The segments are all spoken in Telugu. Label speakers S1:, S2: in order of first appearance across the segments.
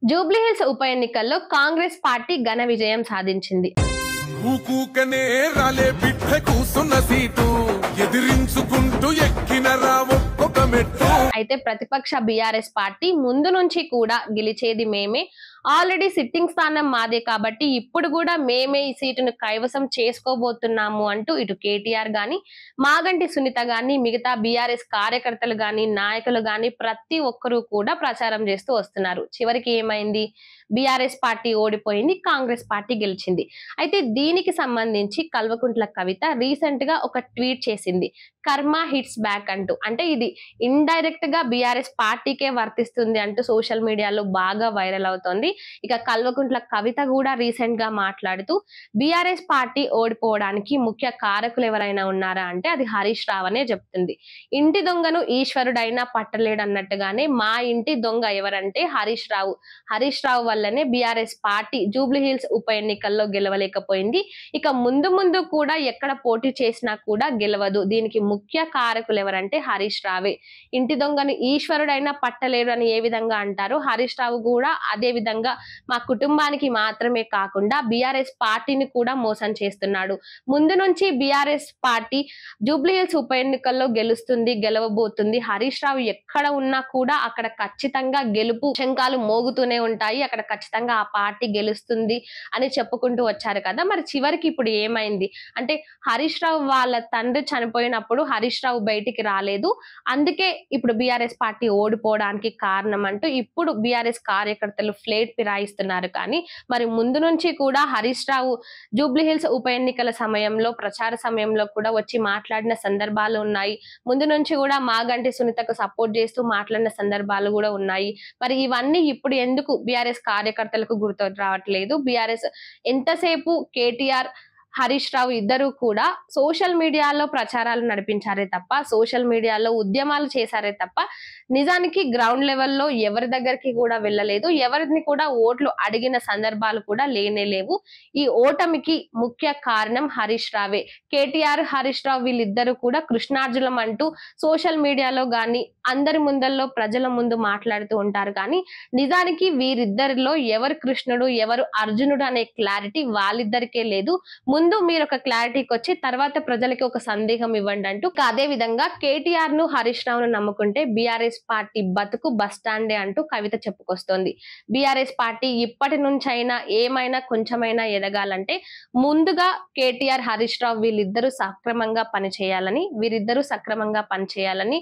S1: జూబ్లీహిల్స్ ఉప ఎన్నికల్లో కాంగ్రెస్ పార్టీ ఘన విజయం సాధించింది.
S2: ఊకూకనే రాలే బిడ్డ కూసున్న సీటు ఎదిరించుకుంటూ ఎక్కిన ఒక్కొక్క మెట్టు.
S1: అయితే ప్రతిపక్ష బీఆర్ఎస్ పార్టీ ముందు నుంచి కూడా గెలిచేది మేమే, ఆల్రెడీ సిట్టింగ్ స్థానం మాదే కాబట్టి ఇప్పుడు కూడా మేమే ఈ సీటును కైవసం చేసుకోబోతున్నాము అంటూ ఇటు కేటీఆర్ గాని, మాగంటి సునీత గాని, మిగతా బీఆర్ఎస్ కార్యకర్తలు గాని, నాయకులు గాని ప్రతి ఒక్కరూ కూడా ప్రచారం చేస్తూ వస్తున్నారు. చివరికి ఏమైంది? బీఆర్ఎస్ పార్టీ ఓడిపోయింది, కాంగ్రెస్ పార్టీ గెలిచింది. అయితే దీనికి సంబంధించి కల్వకుంట్ల కవిత రీసెంట్ గా ఒక ట్వీట్ చేసింది, కర్మ హిట్స్ బ్యాక్ అంటూ. అంటే ఇది ఇండైరెక్ట్ గా బీఆర్ఎస్ పార్టీకే వర్తిస్తుంది అంటూ సోషల్ మీడియాలో బాగా వైరల్ అవుతోంది. ఇక కల్వకుంట్ల కవిత కూడా రీసెంట్ గా మాట్లాడుతూ బీఆర్ఎస్ పార్టీ ఓడిపోవడానికి ముఖ్య కారకులు ఎవరైనా ఉన్నారా అంటే అది హరీష్ రావు అనే చెప్తుంది. ఇంటి దొంగను ఈశ్వరుడైనా పట్టలేడు అన్నట్టుగానే మా ఇంటి దొంగ ఎవరంటే హరీష్ రావు. హరీష్ రావు వల్లనే బీఆర్ఎస్ పార్టీ జూబ్లీహిల్స్ ఉప ఎన్నికల్లో గెలవలేకపోయింది. ఇక ముందు ముందు కూడా ఎక్కడ పోటీ చేసినా కూడా గెలవదు. దీనికి ముఖ్య కారకులు ఎవరంటే హరీష్ రావే. ఇంటి దొంగను ఈశ్వరుడైనా పట్టలేరు అని ఏ విధంగా అంటారో హరీష్ రావు కూడా అదే విధంగా మా కుటుంబానికి మాత్రమే కాకుండా బీఆర్ఎస్ పార్టీని కూడా మోసం చేస్తున్నాడు. ముందు నుంచి బీఆర్ఎస్ పార్టీ జూబ్లీహిల్స్ ఉప ఎన్నికల్లో గెలుస్తుంది, గెలవబోతుంది. హరీష్ రావు ఎక్కడ ఉన్నా కూడా అక్కడ ఖచ్చితంగా గెలుపు శంఖాలు మోగుతూనే ఉంటాయి, అక్కడ ఖచ్చితంగా ఆ పార్టీ గెలుస్తుంది అని చెప్పుకుంటూ వచ్చారు కదా. మరి చివరికి ఇప్పుడు ఏమైంది అంటే హరీష్ రావు వాళ్ళ తండ్రి చనిపోయినప్పుడు హరీష్ రావు బయటికి రాలేదు, అందుకే ఇప్పుడు బీఆర్ఎస్ పార్టీ ఓడిపోవడానికి కారణం అంటూ ఇప్పుడు బీఆర్ఎస్ కార్యకర్తలు ఫ్లేట్ ఫిరాయిస్తున్నారు. కానీ మరి ముందు నుంచి కూడా హరీష్ రావు జూబ్లీహిల్స్ ఉప ఎన్నికల సమయంలో, ప్రచార సమయంలో కూడా వచ్చి మాట్లాడిన సందర్భాలు ఉన్నాయి. ముందు నుంచి కూడా మాగంటి సునీతకు సపోర్ట్ చేస్తూ మాట్లాడిన సందర్భాలు కూడా ఉన్నాయి. మరి ఇవన్నీ ఇప్పుడు ఎందుకు బీఆర్ఎస్ కార్యకర్తలకు గుర్తు రావట్లేదు? బీఆర్ఎస్ ఎంతసేపు కేటీఆర్, హరీష్ రావు ఇద్దరు కూడా సోషల్ మీడియాలో ప్రచారాలు నడిపించారే తప్ప, సోషల్ మీడియాలో ఉద్యమాలు చేశారే తప్ప నిజానికి గ్రౌండ్ లెవెల్లో ఎవరి దగ్గరికి కూడా వెళ్ళలేదు, ఎవరిని కూడా ఓట్లు అడిగిన సందర్భాలు కూడా లేనే లేవు. ఈ ఓటమికి ముఖ్య కారణం హరీష్ రావే. కేటీఆర్, హరీష్ రావు వీళ్ళిద్దరూ కూడా కృష్ణార్జునం అంటూ సోషల్ మీడియాలో గాని అందరి ముందల్లో ప్రజల ముందు మాట్లాడుతూ ఉంటారు. కానీ నిజానికి వీరిద్దరిలో ఎవరు కృష్ణుడు, ఎవరు అర్జునుడు అనే క్లారిటీ వాళ్ళిద్దరికే లేదు. ముందు మీరు ఒక క్లారిటీకి వచ్చి తర్వాత ప్రజలకి ఒక సందేహం ఇవ్వండి అంటూ. అదే విధంగా కేటీఆర్ ను, హరీష్ రావును నమ్ముకుంటే బీఆర్ఎస్ పార్టీ బతుకు బస్ స్టాండే అంటూ కవిత చెప్పుకొస్తోంది. బీఆర్ఎస్ పార్టీ ఇప్పటి నుంచైనా ఏమైనా కొంచెమైనా ఎదగాలంటే ముందుగా కేటీఆర్, హరీష్ రావు వీళ్ళిద్దరూ సక్రమంగా పనిచేయాలని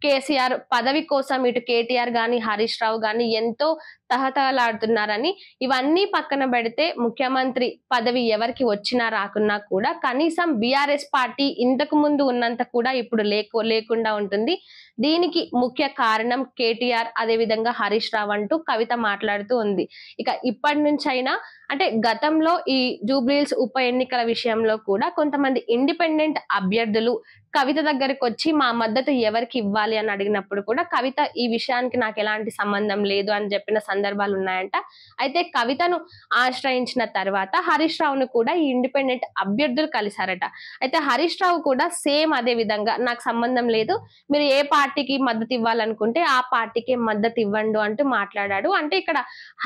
S1: కేసీఆర్ పదవి కోసం ఇటు కేటీఆర్ గాని, హరీష్ రావు గాని ఎంతో తహతహలాడుతున్నారని. ఇవన్నీ పక్కన పెడితే ముఖ్యమంత్రి పదవి ఎవరికి వచ్చినా రాకున్నా కూడా కనీసం బీఆర్ఎస్ పార్టీ ఇంతకు ముందు ఉన్నంత కూడా ఇప్పుడు లేకుండా ఉంటుంది. దీనికి ముఖ్య కారణం కేటీఆర్, అదే విధంగా హరీష్ రావు అంటూ కవిత మాట్లాడుతూ ఉంది. ఇక ఇప్పటి నుంచైనా అంటే గతంలో ఈ జూబ్లీహిల్స్ ఉప ఎన్నికల విషయంలో కూడా కొంతమంది ఇండిపెండెంట్ అభ్యర్థులు కవిత దగ్గరికి వచ్చి మా మద్దతు ఎవరికి ఇవ్వాలి అని అడిగినప్పుడు కూడా కవిత ఈ విషయానికి నాకు ఎలాంటి సంబంధం లేదు అని చెప్పిన సందర్భాలు ఉన్నాయంట. అయితే కవితను ఆశ్రయించిన తర్వాత హరీష్ రావును కూడా ఈ ఇండిపెండెంట్ అభ్యర్థులు కలిశారట. అయితే హరీష్ రావు కూడా సేమ్ అదే విధంగా నాకు సంబంధం లేదు, మీరు ఏ పార్టీకి మద్దతు ఇవ్వాలనుకుంటే ఆ పార్టీకి మద్దతు ఇవ్వండి అంటూ మాట్లాడాడు. అంటే ఇక్కడ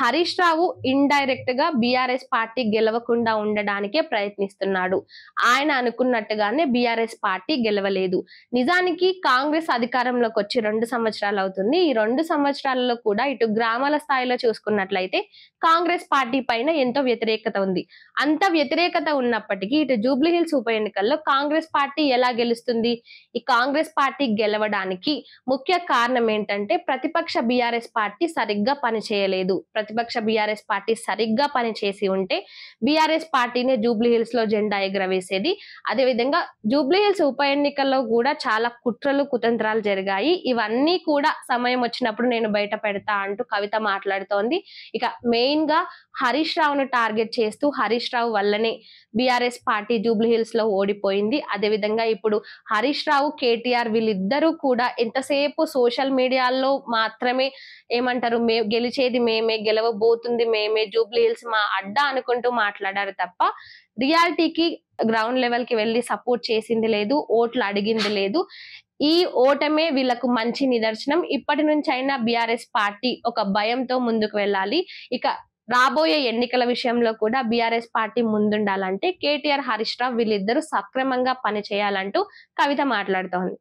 S1: హరీష్ రావు ఇండైరెక్ట్ గా బీఆర్ఎస్ పార్టీ గెలవకుండా ఉండడానికే ప్రయత్నిస్తున్నాడు. ఆయన అనుకున్నట్టుగానే బీఆర్ఎస్ పార్టీ గెలవలేదు. నిజానికి కాంగ్రెస్ అధికారంలోకి వచ్చి 2 సంవత్సరాలు అవుతుంది. ఈ 2 సంవత్సరాలలో కూడా ఇటు గ్రామాల స్థాయిలో చూసుకున్నట్లయితే కాంగ్రెస్ పార్టీ పైన ఎంతో వ్యతిరేకత ఉంది. అంత వ్యతిరేకత ఉన్నప్పటికీ ఇటు జూబ్లీహిల్స్ ఉప ఎన్నికల్లో కాంగ్రెస్ పార్టీ ఎలా గెలుస్తుంది? ఈ కాంగ్రెస్ పార్టీ గెలవడానికి ముఖ్య కారణం ఏంటంటే ప్రతిపక్ష బీఆర్ఎస్ పార్టీ సరిగ్గా పనిచేయలేదు. ప్రతిపక్ష బీఆర్ఎస్ పార్టీ సరిగ్గా పనిచేసి ఉంటే బీఆర్ఎస్ పార్టీనే జూబ్లీహిల్స్ లో జెండా ఎగరవేసేది. అదేవిధంగా జూబ్లీహిల్స్ ఉప ఎన్నికల్లో కూడా చాలా కుట్రలు, కుతంత్రాలు జరిగాయి. ఇవన్నీ కూడా సమయం వచ్చినప్పుడు నేను బయట పెడతా అంటూ కవిత మాట్లాడుతోంది. ఇక మెయిన్ గా హరీష్ రావును టార్గెట్ చేస్తూ హరీష్ రావు వల్లనే బీఆర్ఎస్ పార్టీ జూబ్లీహిల్స్ లో ఓడిపోయింది. అదేవిధంగా ఇప్పుడు హరీష్ రావు, కేటీఆర్ వీళ్ళిద్దరూ కూడా ఎంతసేపు సోషల్ మీడియాలో మాత్రమే ఏమంటారు, గెలిచేది మేమే, గెలవబోతుంది మేమే, జూబ్లీహిల్స్ మా అడ్డా అనుకుంటూ మాట్లాడారు తప్ప రియాలిటీకి గ్రౌండ్ లెవెల్ కి వెళ్ళి సపోర్ట్ చేసింది లేదు, ఓట్లు అడిగింది లేదు. ఈ ఓటమే వీళ్ళకు మంచి నిదర్శనం. ఇప్పటి నుంచి అయినా బీఆర్ఎస్ పార్టీ ఒక భయంతో ముందుకు వెళ్ళాలి. ఇక రాబోయే ఎన్నికల విషయంలో కూడా బీఆర్ఎస్ పార్టీ ముందుండాలంటే కేటీఆర్, హరీష్ రావు వీళ్ళిద్దరూ సక్రమంగా పని చేయాలంటూ కవిత మాట్లాడుతోంది.